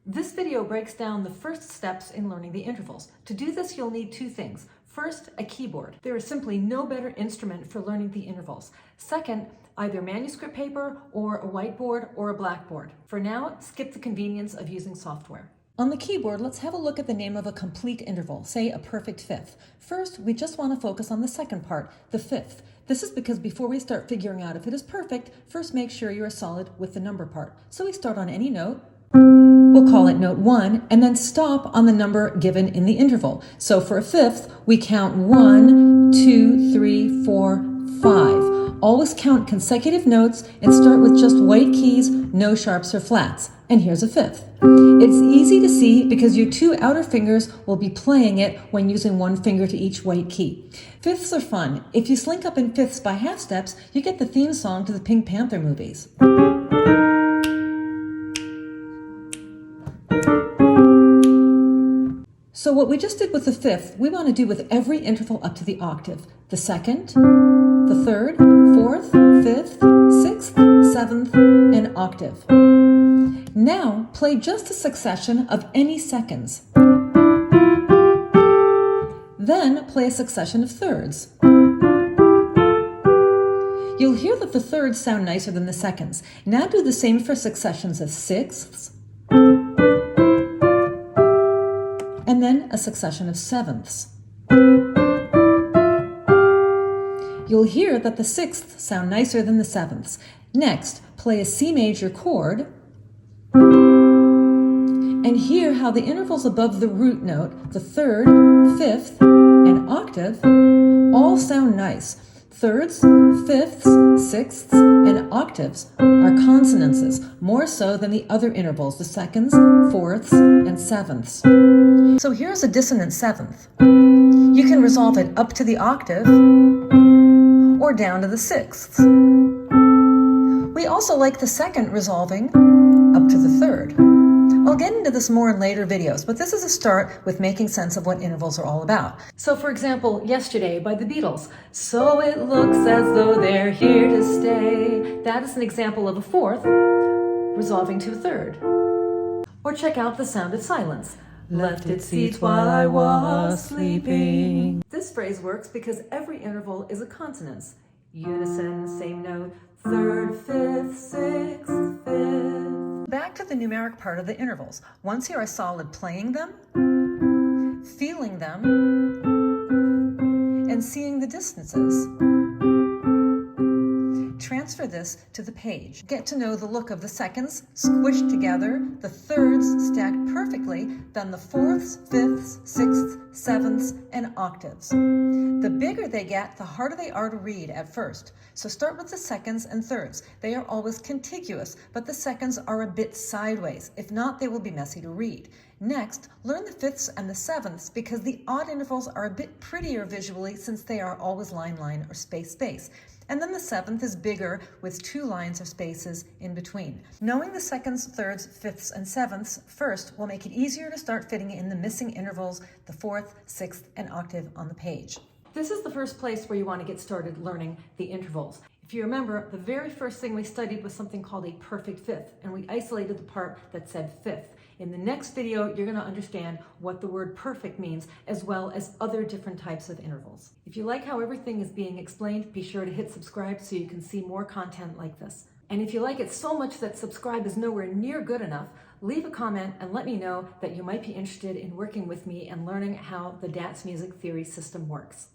This video breaks down the first steps in learning the intervals. To do this, you'll need two things. First, a keyboard. There is simply no better instrument for learning the intervals. Second, either manuscript paper or a whiteboard or a blackboard. For now, skip the convenience of using software. On the keyboard, let's have a look at the name of a complete interval, say a perfect fifth. First, we just want to focus on the second part, the fifth. This is because before we start figuring out if it is perfect, first make sure you are solid with the number part. So we start on any note. We'll call it note 1, and then stop on the number given in the interval. So for a fifth, we count 1, 2, 3, 4, 5. Always count consecutive notes and start with just white keys, no sharps or flats. And here's a fifth. It's easy to see because your two outer fingers will be playing it when using one finger to each white key. Fifths are fun. If you slink up in fifths by half steps, you get the theme song to the Pink Panther movies. So what we just did with the fifth, we want to do with every interval up to the octave. The second, the third, fourth, fifth, sixth, seventh, and octave. Now, play just a succession of any seconds. Then play a succession of thirds. You'll hear that the thirds sound nicer than the seconds. Now do the same for successions of sixths, and then a succession of sevenths. You'll hear that the sixths sound nicer than the sevenths. Next, play a C major chord, and hear how the intervals above the root note, the third, fifth, and octave, all sound nice. Thirds, fifths, sixths, and octaves are consonances, more so than the other intervals, the seconds, fourths, and sevenths. So here's a dissonant seventh. You can resolve it up to the octave or down to the sixths. We also like the second resolving up to the third. I'll get into this more in later videos, but this is a start with making sense of what intervals are all about. So for example, Yesterday by the Beatles. So it looks as though they're here to stay. That is an example of a fourth resolving to a third. Or check out The Sound of Silence. Left its seats while I was sleeping. This phrase works because every interval is a consonance. Unison, same note, third, fifth, sixth, fifth. Back to the numeric part of the intervals. Once you are solid playing them, feeling them, and seeing the distances, transfer this to the page. Get to know the look of the seconds squished together, the thirds stacked perfectly, then the fourths, fifths, sixths, sevenths, and octaves. The bigger they get, the harder they are to read at first. So start with the seconds and thirds. They are always contiguous, but the seconds are a bit sideways. If not, they will be messy to read. Next, learn the fifths and the sevenths because the odd intervals are a bit prettier visually since they are always line, line, or space, space. And then the seventh is bigger with two lines or spaces in between. Knowing the seconds, thirds, fifths, and sevenths first will make it easier to start fitting in the missing intervals, the fourth, sixth, and octave on the page. This is the first place where you want to get started learning the intervals. If you remember, the very first thing we studied was something called a perfect fifth, and we isolated the part that said fifth. In the next video, you're going to understand what the word perfect means, as well as other different types of intervals. If you like how everything is being explained, be sure to hit subscribe so you can see more content like this. And if you like it so much that subscribe is nowhere near good enough, leave a comment and let me know that you might be interested in working with me and learning how the DATS music theory system works.